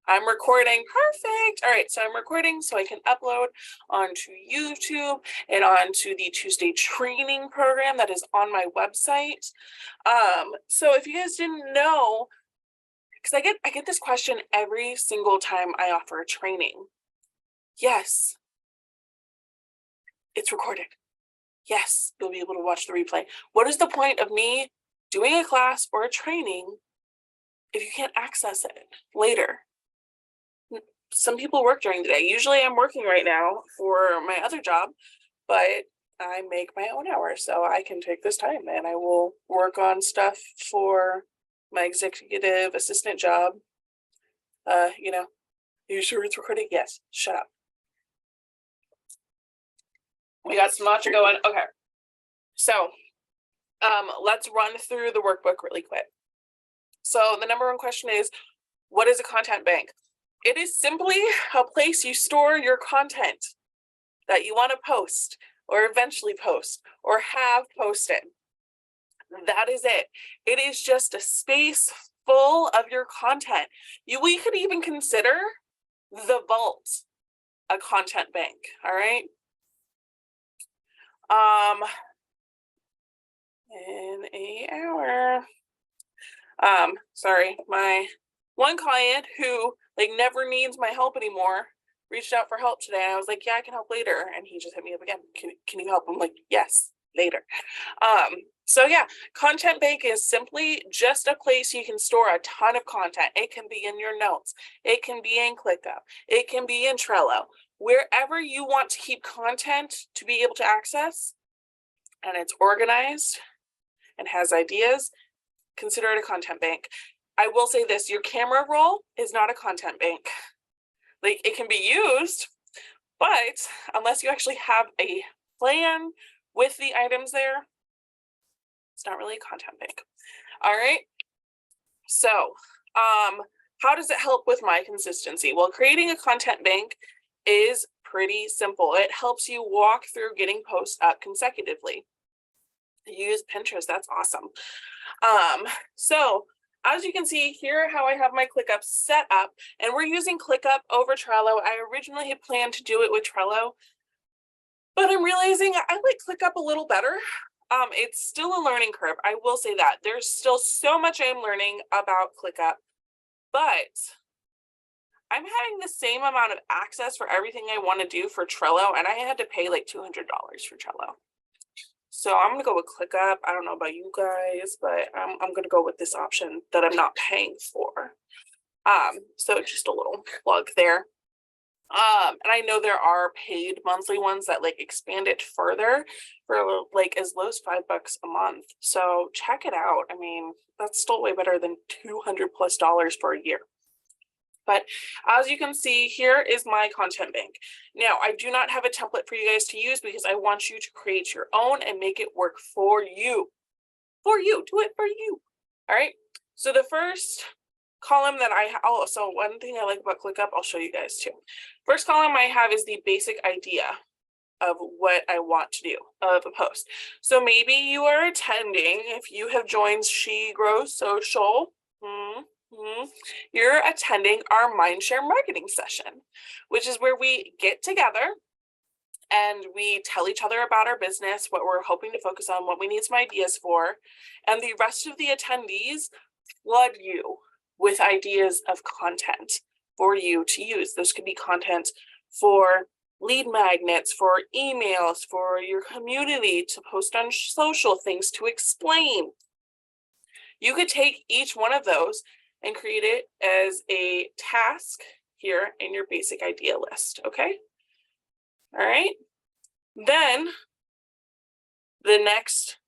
I'm recording. Perfect. All right, so I'm recording so I can upload onto YouTube and onto the Tuesday training program that is on my website. So if you guys didn't know, because I get this question every single time I offer a training. Yes, it's recorded. Yes, you'll be able to watch the replay. What is the point of me doing a class or a training if you can't access it later? Some people work during the day. Usually I'm working right now for my other job, but I make my own hours, so I can take this time and I will work on stuff for my executive assistant job. Are you sure it's recording? Yes, shut up. We got some matcha going. Okay. So let's run through the workbook really quick. So the number one question is, what is a content bank? It is simply a place you store your content that you want to post or eventually post or have posted. That is it. It is just a space full of your content. We could even consider the vault a content bank, all right? In an hour. Sorry, my one client who never needs my help anymore reached out for help today. I was like, yeah, I can help later. And he just hit me up again. Can you help? I'm like, yes, later. So yeah, content bank is simply just a place you can store a ton of content. It can be in your notes. It can be in ClickUp. It can be in Trello. Wherever you want to keep content to be able to access, and it's organized and has ideas, consider it a content bank. I will say this, your camera roll is not a content bank. It can be used, but unless you actually have a plan with the items there, it's not really a content bank. All right. So, how does it help with my consistency? Well, creating a content bank is pretty simple. It helps you walk through getting posts up consecutively. Use Pinterest. That's awesome. So as you can see here, how I have my ClickUp set up, and we're using ClickUp over Trello. I originally had planned to do it with Trello, but I'm realizing I like ClickUp a little better. It's still a learning curve. I will say that there's still so much I'm learning about ClickUp, but I'm having the same amount of access for everything I want to do for Trello, and I had to pay like $200 for Trello. So I'm gonna go with ClickUp. I don't know about you guys, but I'm gonna go with this option that I'm not paying for. So just a little plug there. And I know there are paid monthly ones that expand it further for as low as $5 a month. So check it out. I mean, that's still way better than $200+ for a year. But as you can see, here is my content bank. Now, I do not have a template for you guys to use because I want you to create your own and make it work for you. For you, do it for you. All right. So the first column that I have, so one thing I like about ClickUp, I'll show you guys too. First column I have is the basic idea of what I want to do of a post. So maybe you are attending, if you have joined She Grows Social, you're attending our Mindshare marketing session, which is where we get together and we tell each other about our business, what we're hoping to focus on, what we need some ideas for, and the rest of the attendees flood you with ideas of content for you to use. Those could be content for lead magnets, for emails, for your community to post on social, things to explain. You could take each one of those and create it as a task here in your basic idea list, okay? All right. Then the next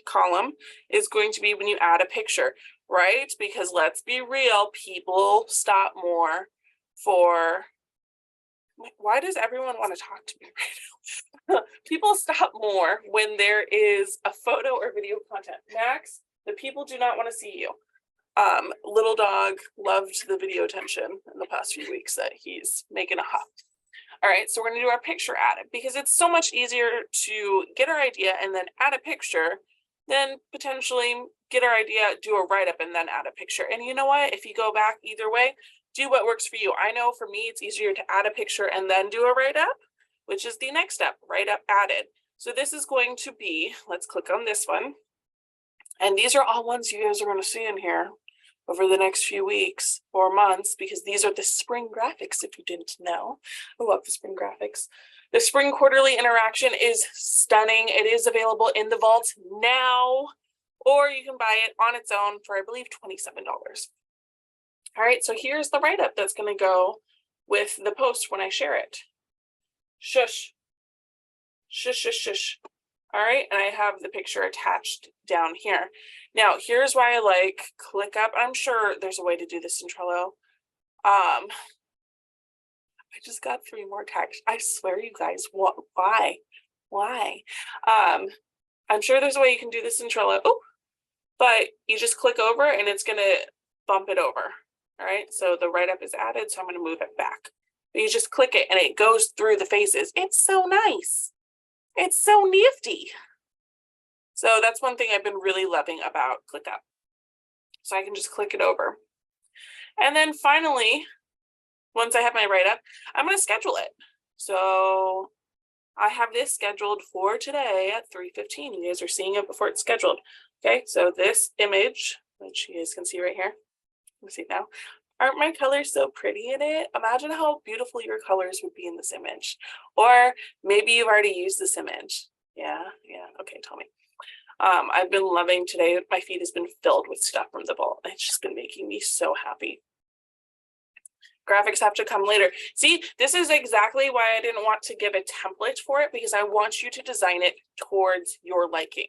column is going to be when you add a picture, right? Because let's be real, people stop more for, why does everyone want to talk to me right now? People stop more when there is a photo or video content. Max, the people do not want to see you. Little dog loved the video attention in the past few weeks that he's making a huff. All right, so we're gonna do our picture added because it's so much easier to get our idea and then add a picture than potentially get our idea, do a write-up and then add a picture. And you know what, if you go back either way, do what works for you. I know for me, it's easier to add a picture and then do a write-up, which is the next step, write-up added. So this is going to be, let's click on this one. And these are all ones you guys are going to see in here over the next few weeks or months, because these are the spring graphics, if you didn't know. I love the spring graphics. The spring quarterly interaction is stunning. It is available in the vault now, or you can buy it on its own for, I believe, $27. All right, so here's the write-up that's going to go with the post when I share it. Shush. Shush, shush, shush. All right, and I have the picture attached down here. Now, here's why I like ClickUp. I'm sure there's a way to do this in Trello. I just got 3 more tags. I swear, you guys, why? I'm sure there's a way you can do this in Trello. Oh, but you just click over and it's going to bump it over. All right, so the write-up is added, so I'm going to move it back. But you just click it and it goes through the faces. It's so nice. It's so nifty. So that's one thing I've been really loving about ClickUp. So I can just click it over. And then finally, once I have my write-up, I'm going to schedule it. So I have this scheduled for today at 3:15. You guys are seeing it before it's scheduled. Okay, so this image, which you guys can see right here. Let me see now. Aren't my colors so pretty in it? Imagine how beautiful your colors would be in this image. Or maybe you've already used this image. Yeah, okay, tell me. I've been loving today. My feed has been filled with stuff from the vault. It's just been making me so happy. Graphics have to come later. See, this is exactly why I didn't want to give a template for it, because I want you to design it towards your liking.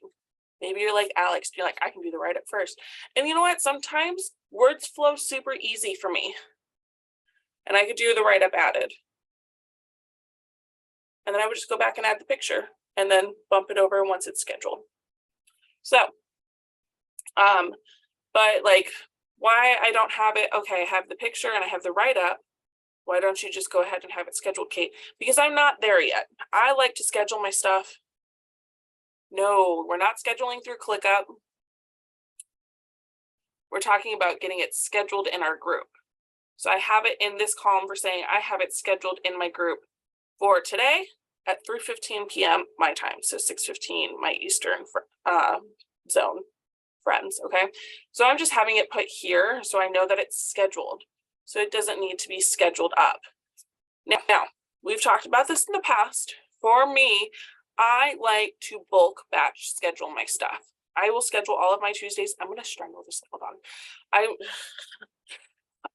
Maybe you're like Alex, you're like, I can do the write-up first. And you know what? Sometimes words flow super easy for me. And I could do the write-up added. And then I would just go back and add the picture and then bump it over once it's scheduled. So, but like, why I don't have it, okay, I have the picture and I have the write-up. Why don't you just go ahead and have it scheduled, Kate? Because I'm not there yet. I like to schedule my stuff. No, we're not scheduling through ClickUp. We're talking about getting it scheduled in our group. So I have it in this column for saying I have it scheduled in my group for today at 3:15 p.m. my time. So 6:15 my Eastern zone friends. Okay. So I'm just having it put here so I know that it's scheduled. So it doesn't need to be scheduled up. Now we've talked about this in the past. For me, I like to bulk batch schedule my stuff. I will schedule all of my Tuesdays. I'm going to strangle this. Hold on.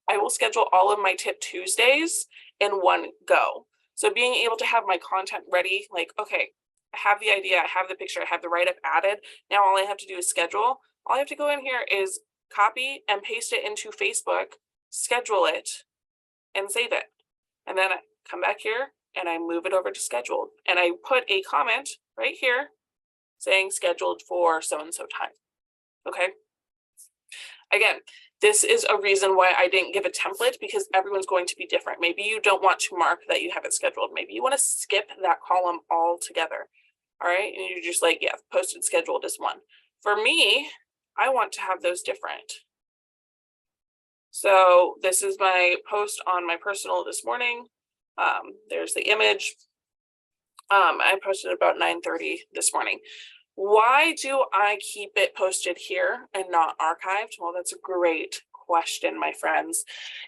I will schedule all of my Tip Tuesdays in one go. So being able to have my content ready, like, okay, I have the idea, I have the picture, I have the write-up added. Now all I have to do is schedule. All I have to go in here is copy and paste it into Facebook, schedule it, and save it. And then I come back here and I move it over to scheduled. And I put a comment right here saying scheduled for so-and-so time. Okay. Again, this is a reason why I didn't give a template, because everyone's going to be different. Maybe you don't want to mark that you have it scheduled. Maybe you want to skip that column altogether. All right. And you're just like, yeah, posted scheduled is one. For me, I want to have those different. So this is my post on my personal this morning. There's the image. I posted about 9:30 this morning. Why do I keep it posted here and not archived? Well, that's a great question, my friends.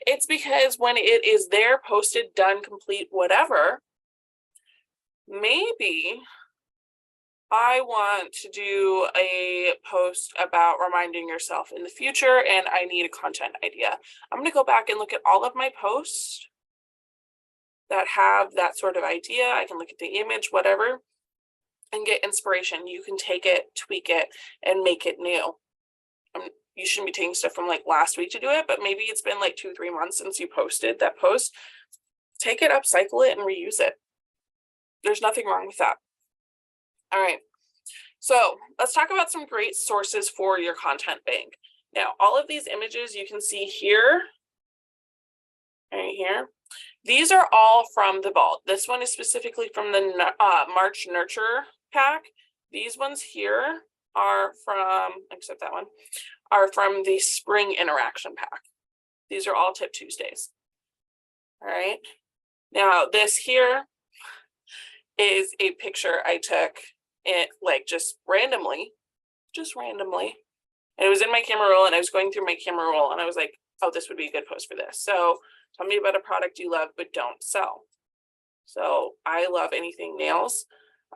It's because when it is there, posted, done, complete, whatever, maybe I want to do a post about reminding yourself in the future and I need a content idea. I'm going to go back and look at all of my posts that have that sort of idea. I can look at the image, whatever, and get inspiration. You can take it, tweak it, and make it new. You shouldn't be taking stuff from like last week to do it, but maybe it's been like 2-3 months since you posted that post. Take it, upcycle it, and reuse it. There's nothing wrong with that. All right. So let's talk about some great sources for your content bank. Now, all of these images you can see here, right here. These are all from the vault. This one is specifically from the March Nurture pack. These ones here are from, except that one, are from the Spring Interaction pack. These are all Tip Tuesdays. All right. Now this here is a picture I took it like just randomly. And it was in my camera roll, and I was going through my camera roll, and I was like, oh, this would be a good post for this. So tell me about a product you love but don't sell. So I love anything nails.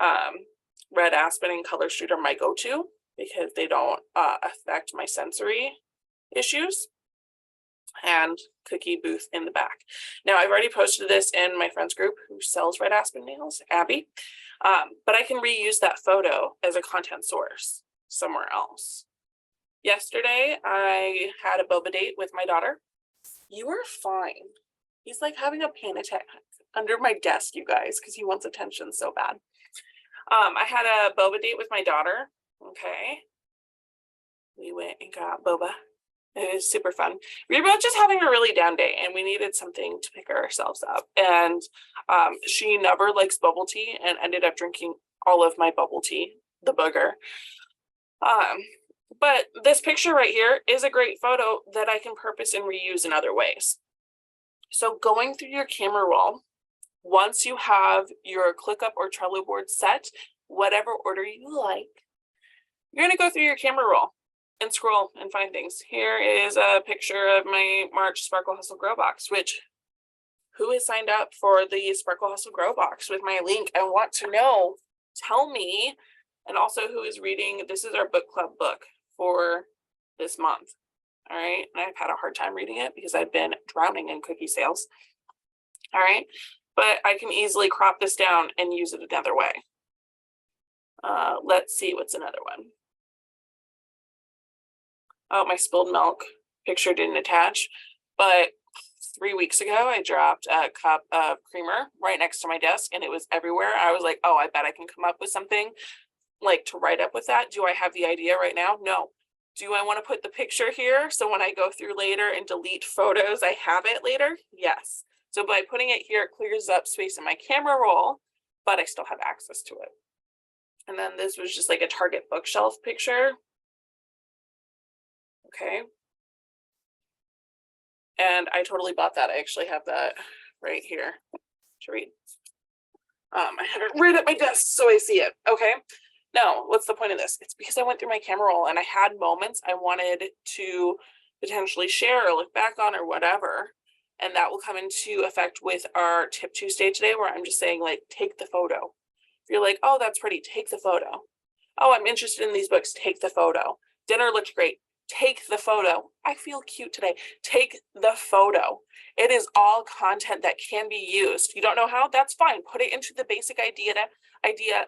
Red Aspen and Color Street are my go-to because they don't affect my sensory issues. And Cookie Booth in the back. Now I've already posted this in my friends group who sells Red Aspen nails, Abby. But I can reuse that photo as a content source somewhere else. Yesterday, I had a boba date with my daughter. You are fine. He's like having a panic attack under my desk, you guys, because he wants attention so bad. I had a boba date with my daughter. Okay. We went and got boba. It was super fun. We were both just having a really down day, and we needed something to pick ourselves up. And she never likes bubble tea and ended up drinking all of my bubble tea, the booger. But this picture right here is a great photo that I can purpose and reuse in other ways. So going through your camera roll, once you have your ClickUp or Trello board set, whatever order you like, you're going to go through your camera roll and scroll and find things. Here is a picture of my March Sparkle Hustle Grow Box, which who is signed up for the Sparkle Hustle Grow Box with my link? I want to know. Tell me. And also who is reading. This is our book club book for this month. All right. And I've had a hard time reading it because I've been drowning in cookie sales. All right. But I can easily crop this down and use it another way. Let's see what's another one. Oh, my spilled milk picture didn't attach, but 3 weeks ago, I dropped a cup of creamer right next to my desk and it was everywhere. I was like, oh, I bet I can come up with something like to write up with that. Do I have the idea right now? No. Do I want to put the picture here? So when I go through later and delete photos, I have it later? Yes. So by putting it here, it clears up space in my camera roll, but I still have access to it. And then this was just like a Target bookshelf picture. Okay. And I totally bought that. I actually have that right here to read. I have it right at my desk so I see it. Okay. Now, what's the point of this? It's because I went through my camera roll and I had moments I wanted to potentially share or look back on or whatever. And that will come into effect with our Tip Tuesday today, where I'm just saying, like, take the photo. If you're like, oh, that's pretty, take the photo. Oh, I'm interested in these books, take the photo. Dinner looked great. Take the photo. I feel cute today. Take the photo. It is all content that can be used. You don't know how? That's fine. Put it into the basic idea,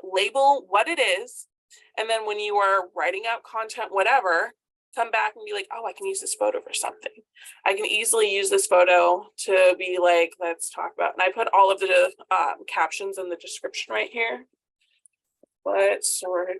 label what it is. And then when you are writing out content, whatever, come back and be like, oh, I can use this photo for something. I can easily use this photo to be like, let's talk about, and I put all of the captions in the description right here. What sort of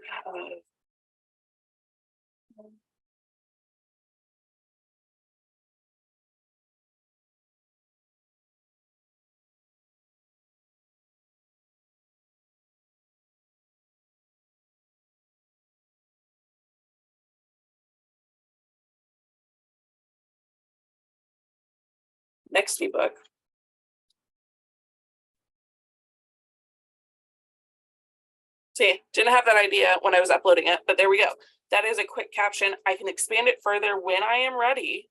next ebook. See, didn't have that idea when I was uploading it, but there we go. That is a quick caption. I can expand it further when I am ready.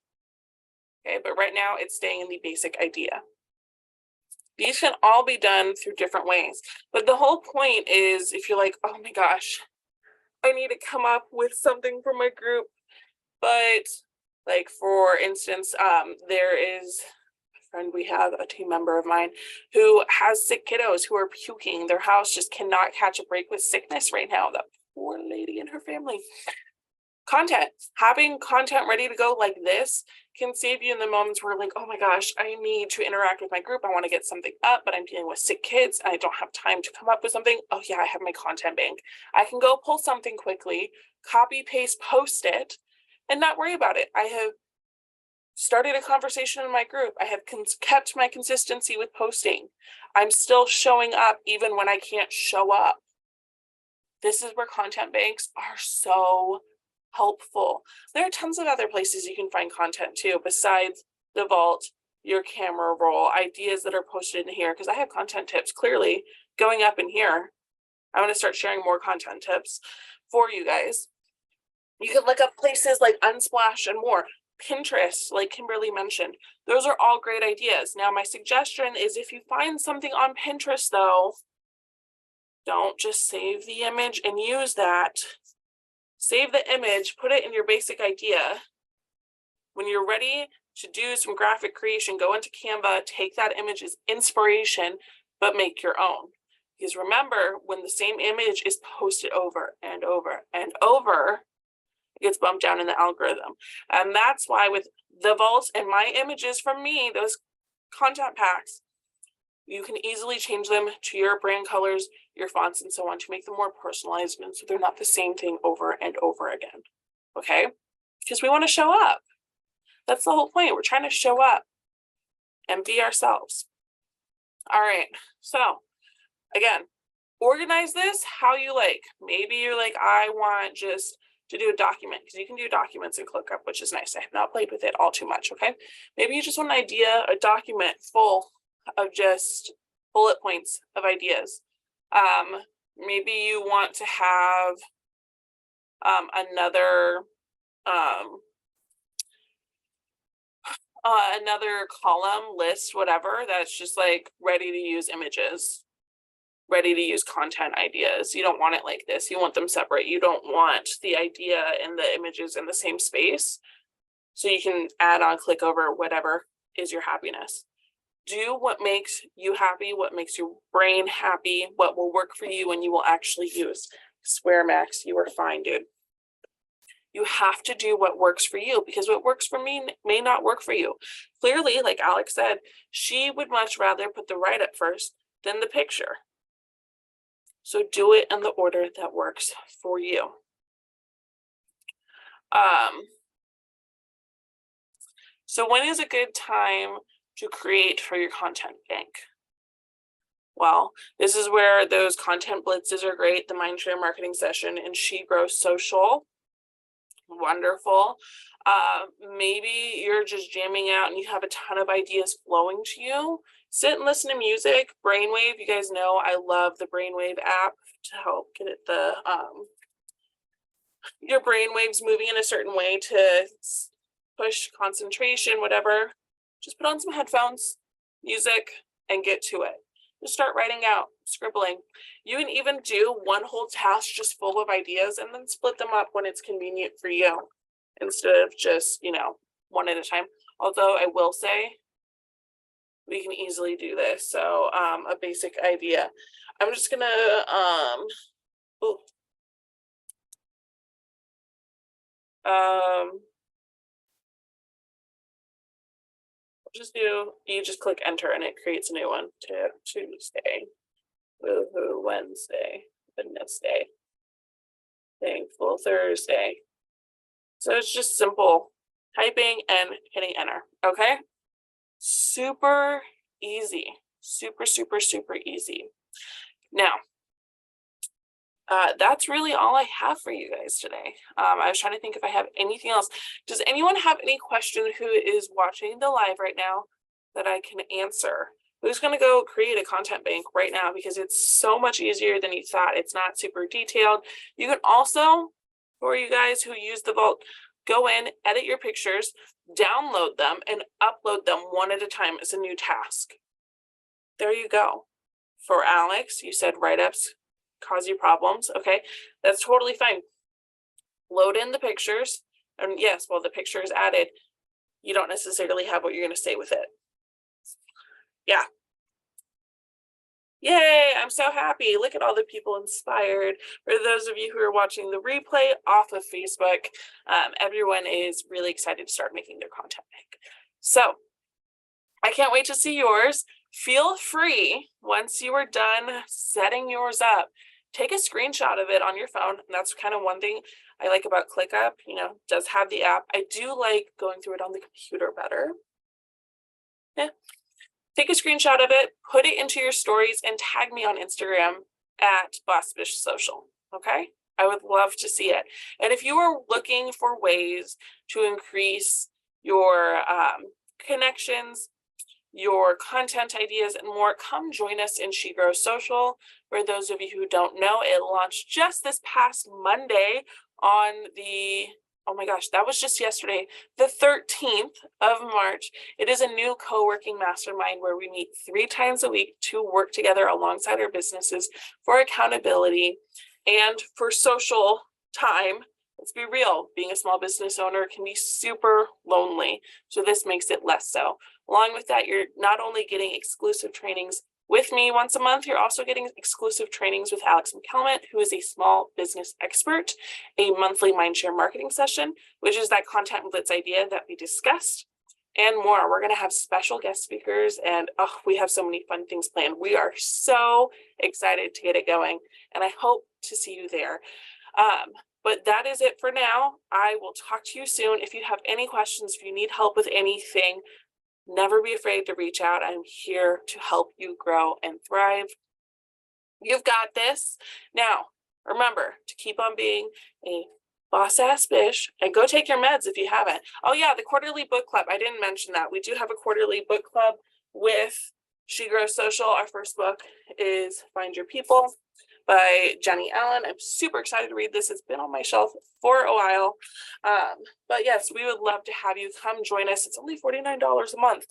Okay, but right now it's staying in the basic idea. These can all be done through different ways. But the whole point is, if you're like, oh my gosh, I need to come up with something for my group. But like, for instance, there is a friend we have, a team member of mine, who has sick kiddos who are puking. Their house just cannot catch a break with sickness right now. That poor lady and her family. Content, having content ready to go like this can save you in the moments where, like, oh my gosh, I need to interact with my group. I want to get something up, but I'm dealing with sick kids and I don't have time to come up with something. Oh yeah, I have my content bank. I can go pull something quickly, copy, paste, post it, and not worry about it. I have started a conversation in my group. I have kept my consistency with posting. I'm still showing up even when I can't show up. This is where content banks are so helpful. There are tons of other places you can find content too, besides the vault your camera roll, ideas that are posted in here, because I have content tips clearly going up in here. I'm going to start sharing more content tips for you guys. You can look up places like Unsplash and more. Pinterest, like Kimberly mentioned, those are all great ideas. Now, my suggestion is if you find something on Pinterest, though, don't just save the image and use that. Save the image, put it in your basic idea. When you're ready to do some graphic creation, go into Canva, take that image as inspiration, but make your own. Because remember, when the same image is posted over and over and over, it gets bumped down in the algorithm. And that's why with the vaults and my images from me, those content packs, you can easily change them to your brand colors, your fonts, and so on to make them more personalized, and so they're not the same thing over and over again. Okay? Because we want to show up. That's the whole point. We're trying to show up and be ourselves. All right. So again, organize this how you like. Maybe you're like, I want just to do a document, because you can do documents in ClickUp, which is nice. I have not played with it all too much. Okay. Maybe you just want an idea, a document full of just bullet points of ideas. Maybe you want to have another column, list, whatever, that's just like ready to use images, ready to use content ideas. You don't want it like this. You want them separate. You don't want the idea and the images in the same space. So you can add on, click over, whatever is your happiness. Do what makes you happy, what makes your brain happy, what will work for you and you will actually use. Swear, Max, you are fine, dude. You have to do what works for you, because what works for me may not work for you. Clearly, like Alex said, she would much rather put the write-up first than the picture. So do it in the order that works for you. So when is a good time to create for your content bank? Well, this is where those content blitzes are great. The Mindshare marketing session and She Grows Social. Wonderful. Maybe you're just jamming out and you have a ton of ideas flowing to you. Sit and listen to music. Brainwave, you guys know I love the Brainwave app to help get it your brainwaves moving in a certain way to push concentration, whatever. Just put on some headphones, music, and get to it. Just start writing out, scribbling. You can even do one whole task just full of ideas and then split them up when it's convenient for you, instead of just, one at a time. Although I will say we can easily do this. So a basic idea. I'm just gonna you just click enter and it creates a new one. Tuesday, woohoo, Wednesday, Wednesday, thankful Thursday. So it's just simple typing and hitting enter. Okay, super easy, super easy. Now that's really all I have for you guys today. I was trying to think if I have anything else. Does anyone have any question who is watching the live right now that I can answer? Who's going to go create a content bank right now, because it's so much easier than you thought. It's not super detailed. You can also, for you guys who use the Vault, go in, edit your pictures, download them, and upload them one at a time as a new task. There you go. For Alex, you said write-ups cause you problems. Okay, that's totally fine. Load in the pictures, and yes, while the picture is added, you don't necessarily have what you're going to say with it. Yeah. Yay, I'm so happy. Look at all the people inspired. For those of you who are watching the replay off of Facebook, everyone is really excited to start making their content bank. So I can't wait to see yours. Feel free, once you are done setting yours up, take a screenshot of it on your phone. And that's kind of one thing I like about ClickUp, does have the app. I do like going through it on the computer better. Yeah. Take a screenshot of it, put it into your stories, and tag me on Instagram at BossBishSocial. Okay? I would love to see it. And if you are looking for ways to increase your connections, your content ideas and more, come join us in She Grows Social. For those of you who don't know, it launched just this past Monday on the, oh my gosh, that was just yesterday, the 13th of March. It is a new co-working mastermind where we meet 3 times a week to work together alongside our businesses for accountability and for social time. Let's be real, being a small business owner can be super lonely. So this makes it less so. Along with that, you're not only getting exclusive trainings with me once a month, you're also getting exclusive trainings with Alex McCalmont, who is a small business expert, a monthly Mindshare marketing session, which is that content blitz idea that we discussed, and more. We're going to have special guest speakers, and we have so many fun things planned. We are so excited to get it going, and I hope to see you there. But that is it for now. I will talk to you soon. If you have any questions, if you need help with anything, never be afraid to reach out. I'm here to help you grow and thrive. You've got this. Now, remember to keep on being a boss-ass bitch and go take your meds if you haven't. Oh yeah, the quarterly book club. I didn't mention that. We do have a quarterly book club with She Grows Social. Our first book is Find Your People by Jenny Allen. I'm super excited to read this. It's been on my shelf for a while. But yes, we would love to have you come join us. It's only $49 a month,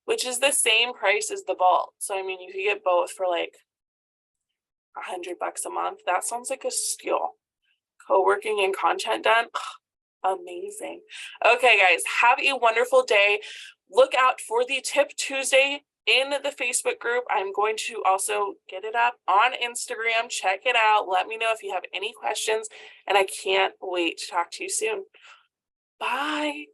which is the same price as the vault. So I mean, you could get both for like $100 a month. That sounds like a steal. Co-working and content done. Amazing. Okay, guys, have a wonderful day. Look out for the Tip Tuesday in the Facebook group. I'm going to also get it up on Instagram. Check it out. Let me know if you have any questions, and I can't wait to talk to you soon. Bye.